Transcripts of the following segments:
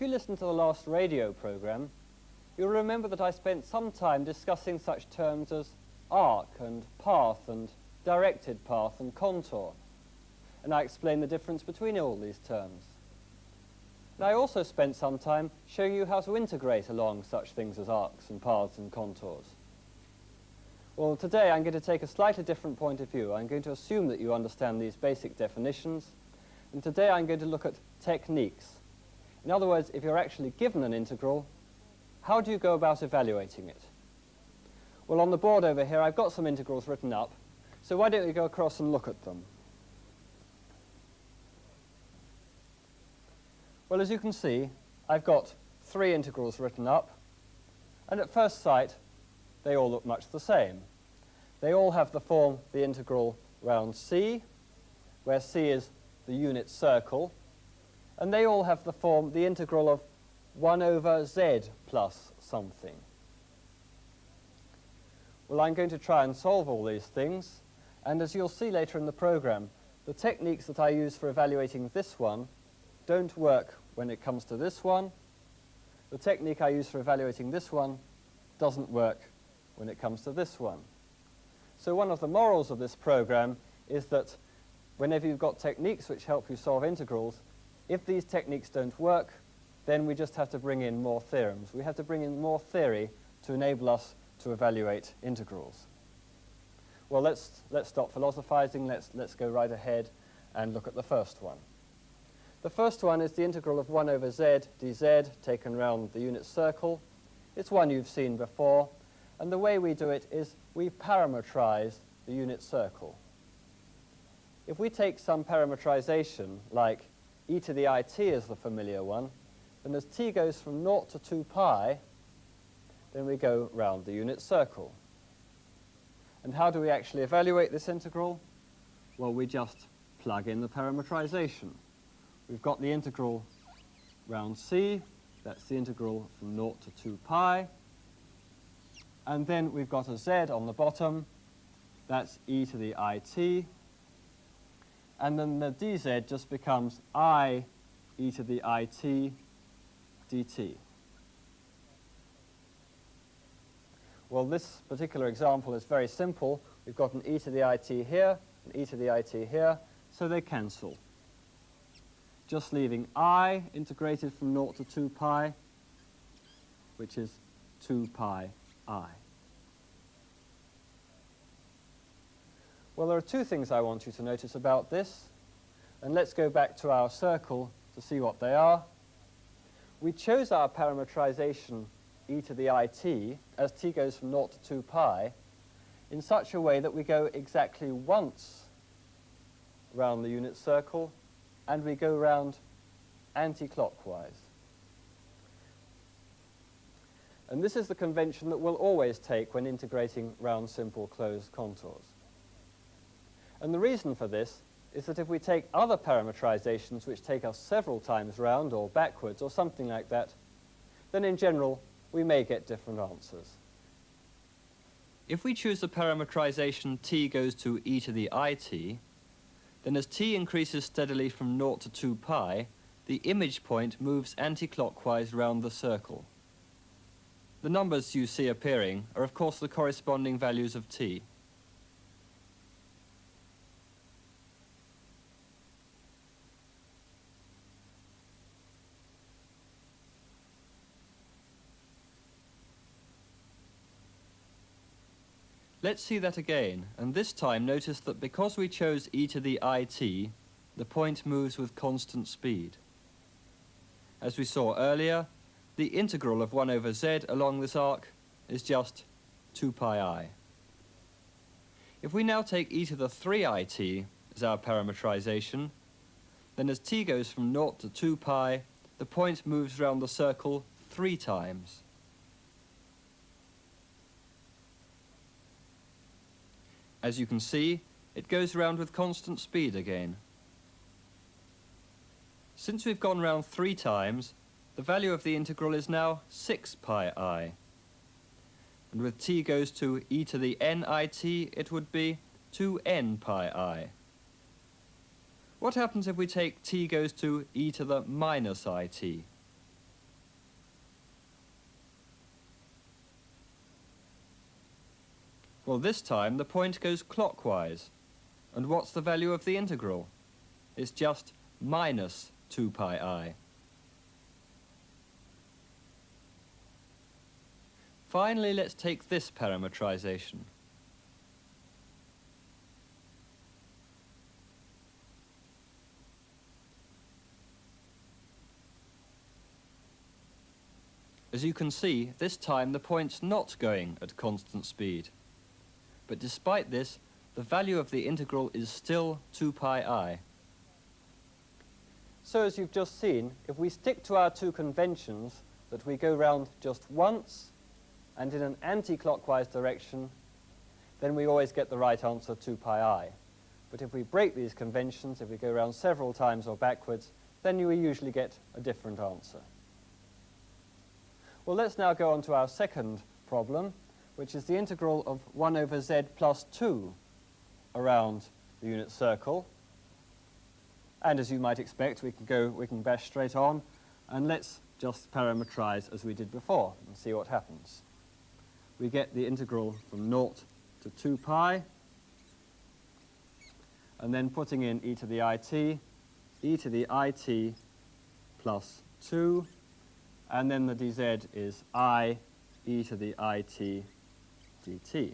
you listened to the last radio program, you'll remember that I spent some time discussing such terms as arc and path and directed path and contour, and I explained the difference between all these terms. And I also spent some time showing you how to integrate along such things as arcs and paths and contours. Well, today I'm going to take a slightly different point of view. I'm going to assume that you understand these basic definitions, and today I'm going to look at techniques. In other words, if you're actually given an integral, how do you go about evaluating it? Well, on the board over here, I've got some integrals written up, so why don't we go across and look at them? Well, as you can see, I've got 3 integrals written up, and at first sight, they all look much the same. They all have the form, the integral round C, where C is the unit circle, and they all have the form, the integral of 1 over z plus something. Well, I'm going to try and solve all these things, and as you'll see later in the program, the techniques that I use for evaluating this one don't work when it comes to this one. The technique I use for evaluating this one doesn't work when it comes to this one. So one of the morals of this program is that whenever you've got techniques which help you solve integrals, if these techniques don't work, then we just have to bring in more theorems. We have to bring in more theory to enable us to evaluate integrals. Well, let's stop philosophizing. Let's go right ahead and look at the first one. The first one is the integral of 1 over z dz taken round the unit circle. It's one you've seen before, and the way we do it is we parametrize the unit circle. If we take some parametrization, like e to the it is the familiar one, then as t goes from 0 to 2 pi, then we go round the unit circle. And how do we actually evaluate this integral? Well, we just plug in the parametrization. We've got the integral round c, that's the integral from 0 to 2 pi, and then we've got a z on the bottom, that's e to the it, and then the dz just becomes I e to the it dt. Well, this particular example is very simple. We've got an e to the it here, an e to the it here, so they cancel. Just leaving I integrated from 0 to 2 pi, which is 2 pi I. Well, there are 2 things I want you to notice about this, and let's go back to our circle to see what they are. We chose our parametrization e to the it as t goes from 0 to 2 pi in such a way that we go exactly once round the unit circle, and we go round anti-clockwise. And this is the convention that we'll always take when integrating round simple closed contours. And the reason for this is that if we take other parametrizations which take us several times round or backwards or something like that, then in general we may get different answers. If we choose the parametrization t goes to e to the it, then as t increases steadily from 0 to 2 pi, the image point moves anti-clockwise round the circle. The numbers you see appearing are of course the corresponding values of t. Let's see that again, and this time notice that because we chose e to the it, the point moves with constant speed. As we saw earlier, the integral of 1 over z along this arc is just 2 pi I. If we now take e to the 3it as our parametrization, then as t goes from 0 to 2 pi, the point moves round the circle 3 times. As you can see, it goes round with constant speed again. Since we've gone round 3 times, the value of the integral is now 6 pi I. And with t goes to e to the nit, it would be 2n pi I. What happens if we take t goes to e to the minus it? Well, this time the point goes clockwise. And what's the value of the integral? It's just minus 2 pi I. Finally, let's take this parametrization. As you can see, this time the point's not going at constant speed. But despite this, the value of the integral is still 2 pi I. So as you've just seen, if we stick to our two conventions, that we go round just once and in an anti-clockwise direction, then we always get the right answer, 2 pi I. But if we break these conventions, if we go round several times or backwards, then we usually get a different answer. Well, let's now go on to our second problem, which is the integral of 1 over z plus 2 around the unit circle. And as you might expect, we can bash straight on, and let's just parametrize as we did before and see what happens. We get the integral from 0 to 2 pi, and then putting in e to the it plus 2, and then the dz is I e to the it dt.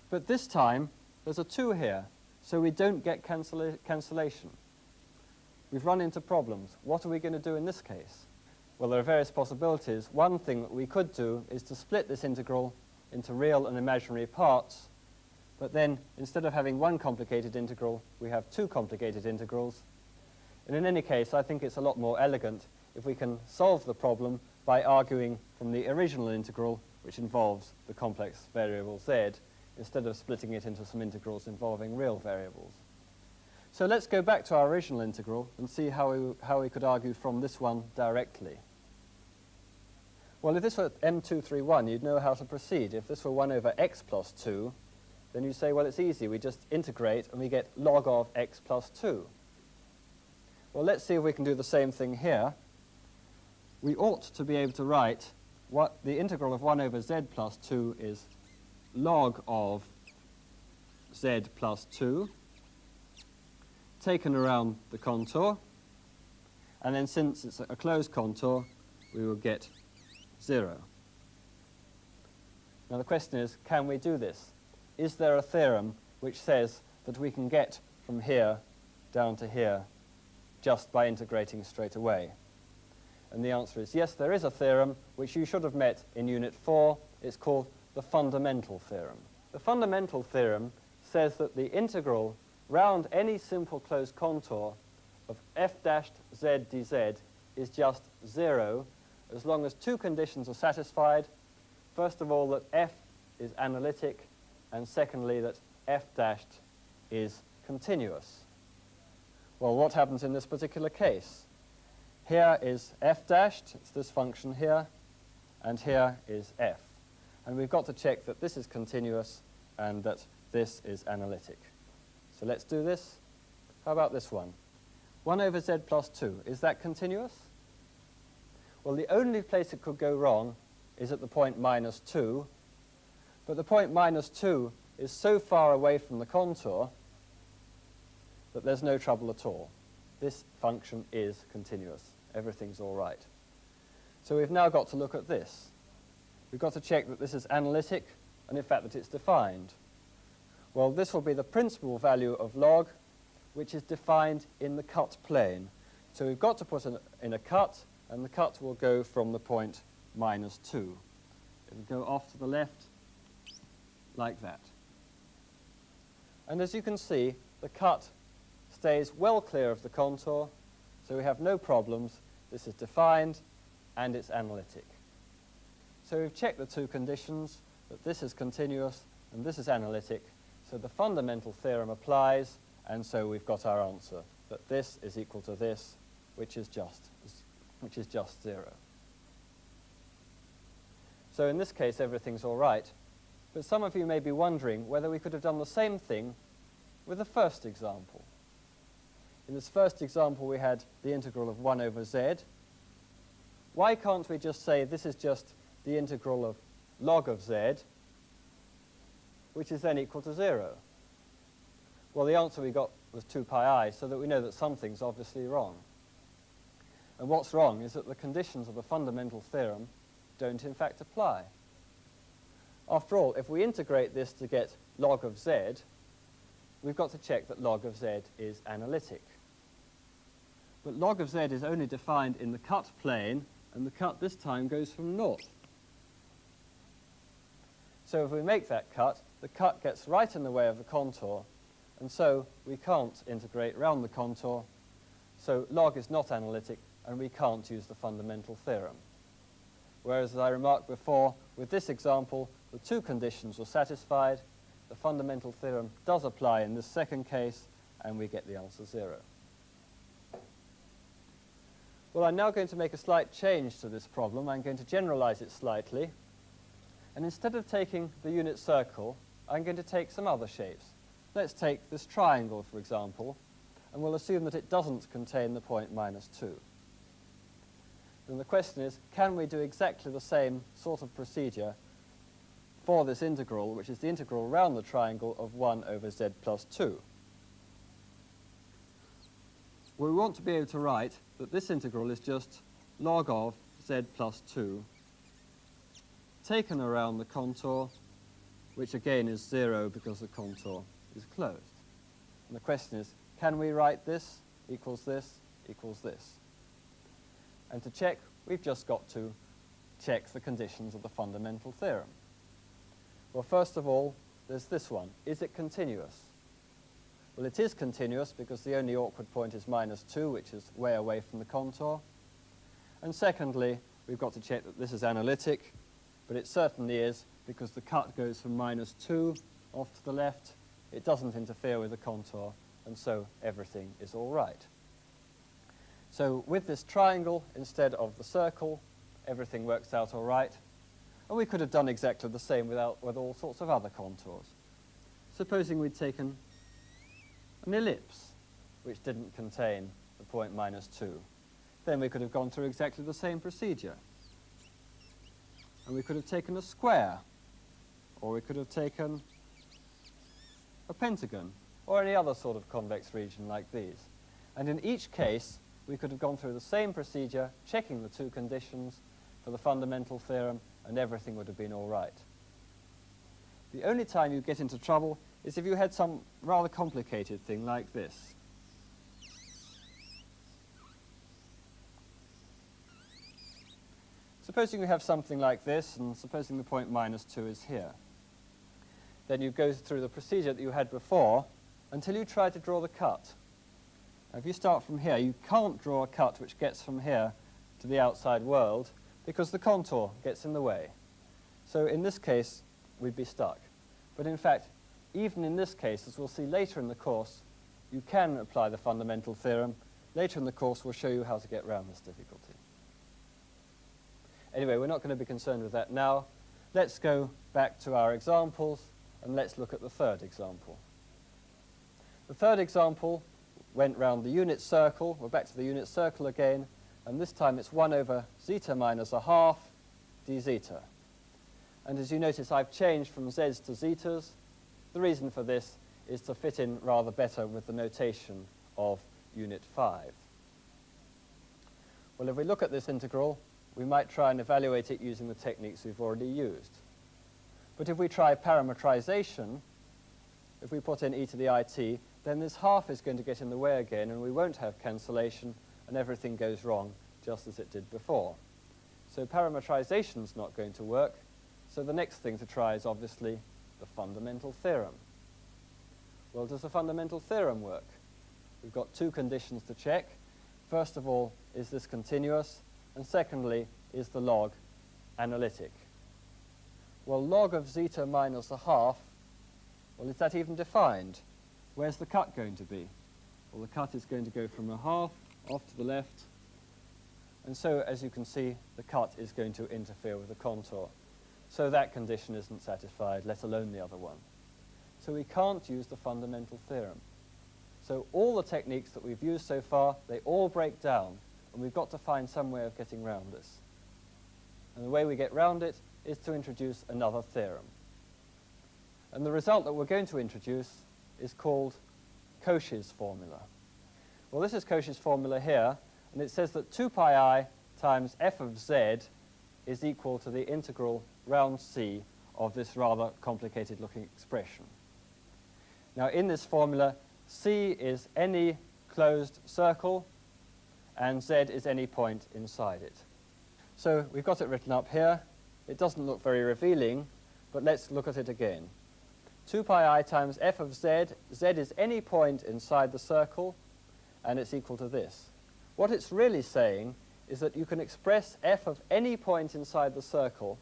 But this time, there's a 2 here, so we don't get cancellation. We've run into problems. What are we going to do in this case? Well, there are various possibilities. One thing that we could do is to split this integral into real and imaginary parts, but then instead of having one complicated integral, we have two complicated integrals. And in any case, I think it's a lot more elegant if we can solve the problem by arguing from the original integral, which involves the complex variable z, instead of splitting it into some integrals involving real variables. So let's go back to our original integral and see how we could argue from this one directly. Well, if this were M332, you'd know how to proceed. If this were 1 over x plus 2, then you say, well, it's easy. We just integrate and we get log of x plus 2. Well, let's see if we can do the same thing here. We ought to be able to write what the integral of 1 over z plus 2 is log of z plus 2 taken around the contour, and then since it's a closed contour, we will get 0. Now the question is, can we do this? Is there a theorem which says that we can get from here down to here just by integrating straight away? And the answer is yes, there is a theorem which you should have met in Unit 4. It's called the fundamental theorem. The fundamental theorem says that the integral round any simple closed contour of f dashed z dz is just 0 as long as two conditions are satisfied. First of all, that f is analytic, and secondly, that f dashed is continuous. Well, what happens in this particular case? Here is f dashed, it's this function here, and here is f. And we've got to check that this is continuous and that this is analytic. So let's do this. How about this one? 1 over z plus 2, is that continuous? Well, the only place it could go wrong is at the point minus 2, but the point minus 2 is so far away from the contour that there's no trouble at all. This function is continuous. Everything's all right. So we've now got to look at this. We've got to check that this is analytic and, in fact, that it's defined. Well, this will be the principal value of log, which is defined in the cut plane. So we've got to put in a cut, and the cut will go from the point minus 2. It'll go off to the left like that. And as you can see, the cut stays well clear of the contour, so we have no problems. This is defined, and it's analytic. So we've checked the two conditions, that this is continuous and this is analytic. So the fundamental theorem applies, and so we've got our answer, that this is equal to this, which is just 0. So in this case, everything's all right. But some of you may be wondering whether we could have done the same thing with the first example. In this first example, we had the integral of 1 over z. Why can't we just say this is just the integral of log of z, which is then equal to 0? Well, the answer we got was 2 pi I, so that we know that something's obviously wrong. And what's wrong is that the conditions of the fundamental theorem don't in fact apply. After all, if we integrate this to get log of z, we've got to check that log of z is analytic. But log of z is only defined in the cut plane, and the cut this time goes from north. So if we make that cut, the cut gets right in the way of the contour, and so we can't integrate round the contour. So log is not analytic, and we can't use the fundamental theorem. Whereas, as I remarked before, with this example, the two conditions were satisfied. The fundamental theorem does apply in this second case, and we get the answer 0. Well, I'm now going to make a slight change to this problem. I'm going to generalize it slightly. And instead of taking the unit circle, I'm going to take some other shapes. Let's take this triangle, for example, and we'll assume that it doesn't contain the point -2. Then the question is, can we do exactly the same sort of procedure for this integral, which is the integral around the triangle of 1 over z plus 2? Well, we want to be able to write that this integral is just log of z plus 2 taken around the contour, which again is 0 because the contour is closed. And the question is, can we write this equals this equals this? And to check, we've just got to check the conditions of the fundamental theorem. Well, first of all, there's this one. Is it continuous? Well, it is continuous because the only awkward point is -2, which is way away from the contour. And secondly, we've got to check that this is analytic, but it certainly is because the cut goes from -2 off to the left. It doesn't interfere with the contour, and so everything is all right. So with this triangle instead of the circle, everything works out all right. And we could have done exactly the same with all sorts of other contours. Supposing we'd taken an ellipse, which didn't contain the point -2. Then we could have gone through exactly the same procedure. And we could have taken a square, or we could have taken a pentagon, or any other sort of convex region like these. And in each case, we could have gone through the same procedure, checking the two conditions for the fundamental theorem, and everything would have been all right. The only time you get into trouble is if you had some rather complicated thing like this. Supposing you have something like this, and supposing the point -2 is here. Then you go through the procedure that you had before until you try to draw the cut. Now, if you start from here, you can't draw a cut which gets from here to the outside world because the contour gets in the way. So in this case, we'd be stuck. But in fact, even in this case, as we'll see later in the course, you can apply the fundamental theorem. Later in the course, we'll show you how to get around this difficulty. Anyway, we're not going to be concerned with that now. Let's go back to our examples, and let's look at the third example. The third example went round the unit circle. We're back to the unit circle again, and this time it's 1 over zeta minus a half d zeta. And as you notice, I've changed from z's to zetas. The reason for this is to fit in rather better with the notation of Unit 5. Well, if we look at this integral, we might try and evaluate it using the techniques we've already used. But if we try parametrization, if we put in e to the it, then this half is going to get in the way again, and we won't have cancellation, and everything goes wrong just as it did before. So parametrization's not going to work. So the next thing to try is obviously the fundamental theorem. Well, does the fundamental theorem work? We've got two conditions to check. First of all, is this continuous? And secondly, is the log analytic? Well, log of zeta minus a half, well, is that even defined? Where's the cut going to be? Well, the cut is going to go from a half off to the left. And so, as you can see, the cut is going to interfere with the contour. So that condition isn't satisfied, let alone the other one. So we can't use the fundamental theorem. So all the techniques that we've used so far, they all break down, and we've got to find some way of getting round this. And the way we get round it is to introduce another theorem. And the result that we're going to introduce is called Cauchy's formula. Well, this is Cauchy's formula here, and it says that 2 pi I times f of z is equal to the integral round c of this rather complicated looking expression. Now, in this formula, c is any closed circle and z is any point inside it. So we've got it written up here. It doesn't look very revealing, but let's look at it again. 2 pi I times f of z, z is any point inside the circle, and it's equal to this. What it's really saying is that you can express f of any point inside the circle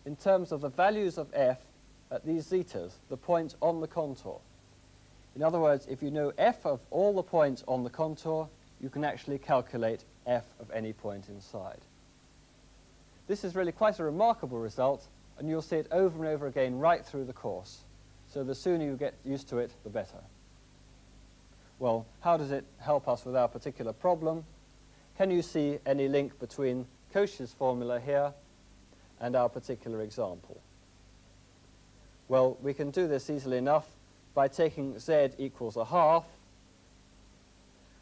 in terms of the values of f at these zetas, the points on the contour. In other words, if you know f of all the points on the contour, you can actually calculate f of any point inside. This is really quite a remarkable result, and you'll see it over and over again right through the course. So the sooner you get used to it, the better. Well, how does it help us with our particular problem? Can you see any link between Cauchy's formula here and our particular example? Well, we can do this easily enough by taking z equals a half,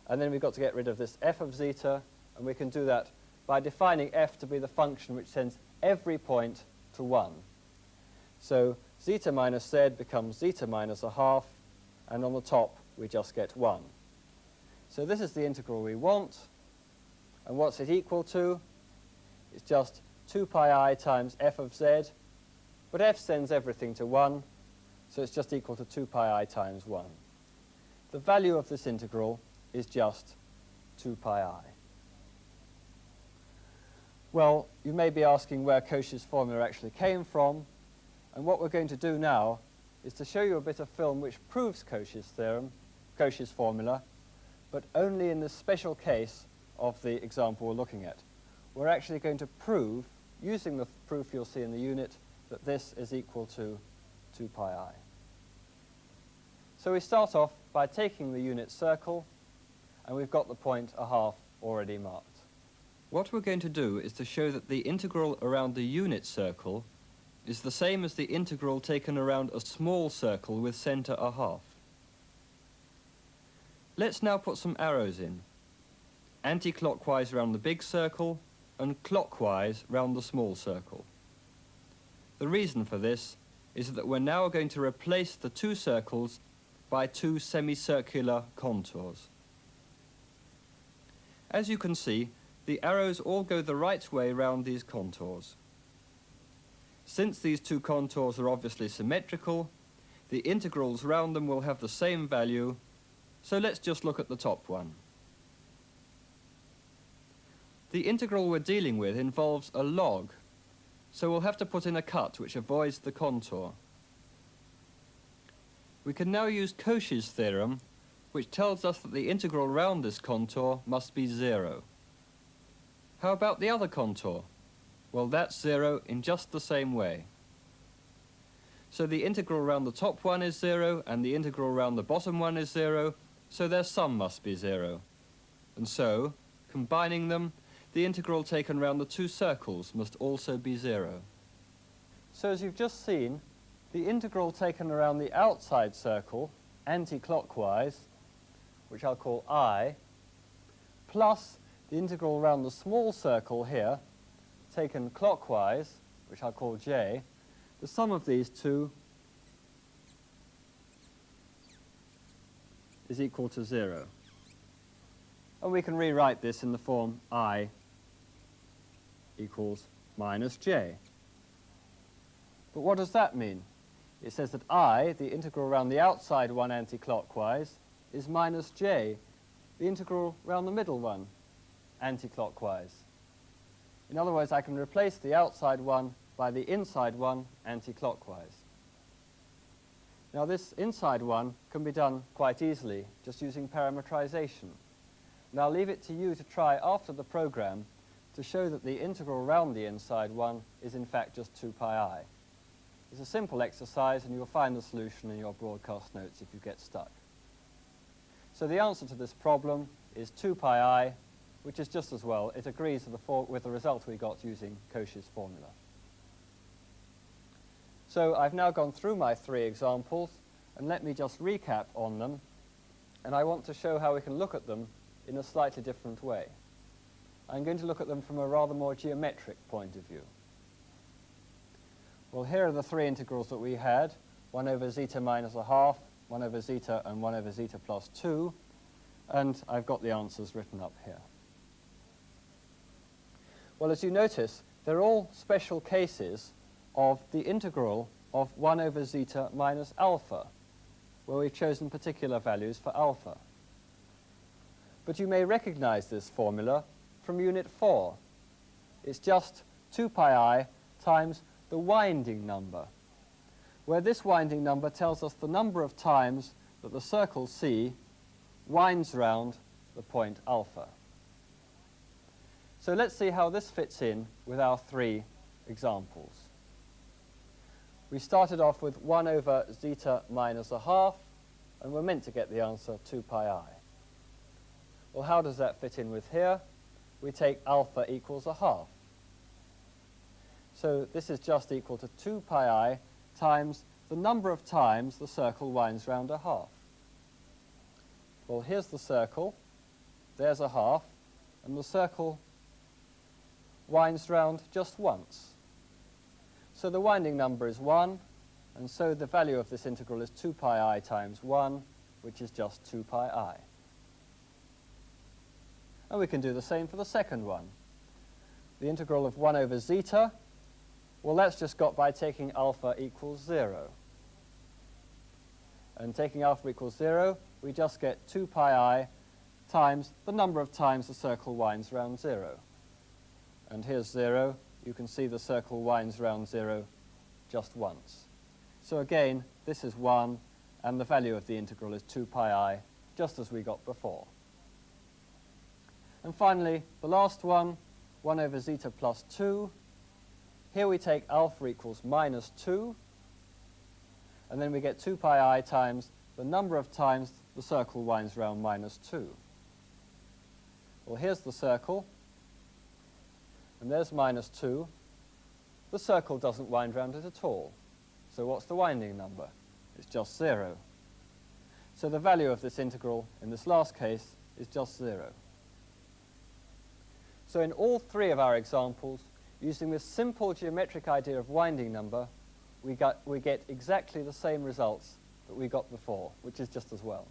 and then we've got to get rid of this f of zeta, and we can do that by defining f to be the function which sends every point to 1. So zeta minus z becomes zeta minus a half, and on the top we just get 1. So this is the integral we want, and what's it equal to? It's just 2 pi I times f of z, but f sends everything to 1, so it's just equal to 2 pi I times 1. The value of this integral is just 2 pi I. Well, you may be asking where Cauchy's formula actually came from, and what we're going to do now is to show you a bit of film which proves Cauchy's theorem, Cauchy's formula, but only in this special case of the example we're looking at. We're actually going to prove, using the proof you'll see in the unit, that this is equal to 2 pi I. So we start off by taking the unit circle, and we've got the point a half already marked. What we're going to do is to show that the integral around the unit circle is the same as the integral taken around a small circle with centre a half. Let's now put some arrows in, anti-clockwise round the big circle and clockwise round the small circle. The reason for this is that we're now going to replace the two circles by two semicircular contours. As you can see, the arrows all go the right way round these contours. Since these two contours are obviously symmetrical, the integrals round them will have the same value, so let's just look at the top one. The integral we're dealing with involves a log, so we'll have to put in a cut which avoids the contour. We can now use Cauchy's theorem, which tells us that the integral round this contour must be 0. How about the other contour? Well, that's 0 in just the same way. So the integral round the top one is 0, and the integral round the bottom one is 0, so their sum must be 0. And so, combining them, the integral taken round the two circles must also be 0. So as you've just seen, the integral taken around the outside circle, anti-clockwise, which I'll call I, plus the integral around the small circle here, taken clockwise, which I'll call j, the sum of these two is equal to 0. And we can rewrite this in the form I equals minus j. But what does that mean? It says that I, the integral around the outside one anti-clockwise, is minus j, the integral around the middle one anti-clockwise. In other words, I can replace the outside one by the inside one anti-clockwise. Now this inside one can be done quite easily, just using parametrization. And I'll leave it to you to try after the program to show that the integral around the inside one is in fact just 2 pi I. It's a simple exercise, and you'll find the solution in your broadcast notes if you get stuck. So the answer to this problem is 2 pi I, which is just as well. It agrees with the result we got using Cauchy's formula. So I've now gone through my 3 examples, and let me just recap on them. And I want to show how we can look at them in a slightly different way. I'm going to look at them from a rather more geometric point of view. Well, here are the 3 integrals that we had, 1 over zeta minus a half, 1 over zeta, and 1 over zeta plus 2. And I've got the answers written up here. Well, as you notice, they're all special cases of the integral of 1 over zeta minus alpha, where we've chosen particular values for alpha. But you may recognize this formula from Unit 4. It's just 2 pi I times the winding number, where this winding number tells us the number of times that the circle C winds round the point alpha. So let's see how this fits in with our 3 examples. We started off with 1 over zeta minus a half, and we're meant to get the answer 2 pi I. Well, how does that fit in with here? We take alpha equals a half. So this is just equal to 2 pi I times the number of times the circle winds round a half. Well, here's the circle, there's a half, and the circle winds round just once. So the winding number is 1, and so the value of this integral is 2 pi I times 1, which is just 2 pi I. And we can do the same for the second one. The integral of 1 over zeta, well, that's just got by taking alpha equals 0. And taking alpha equals 0, we just get 2 pi I times the number of times the circle winds round 0. And here's 0. You can see the circle winds round 0 just once. So again, this is 1, and the value of the integral is 2 pi I, just as we got before. And finally, the last one, 1 over zeta plus 2. Here we take alpha equals minus 2, and then we get 2 pi I times the number of times the circle winds round minus 2. Well, here's the circle, and there's minus 2. The circle doesn't wind round it at all. So what's the winding number? It's just 0. So the value of this integral in this last case is just 0. So in all 3 of our examples, using this simple geometric idea of winding number, we get exactly the same results that we got before, which is just as well.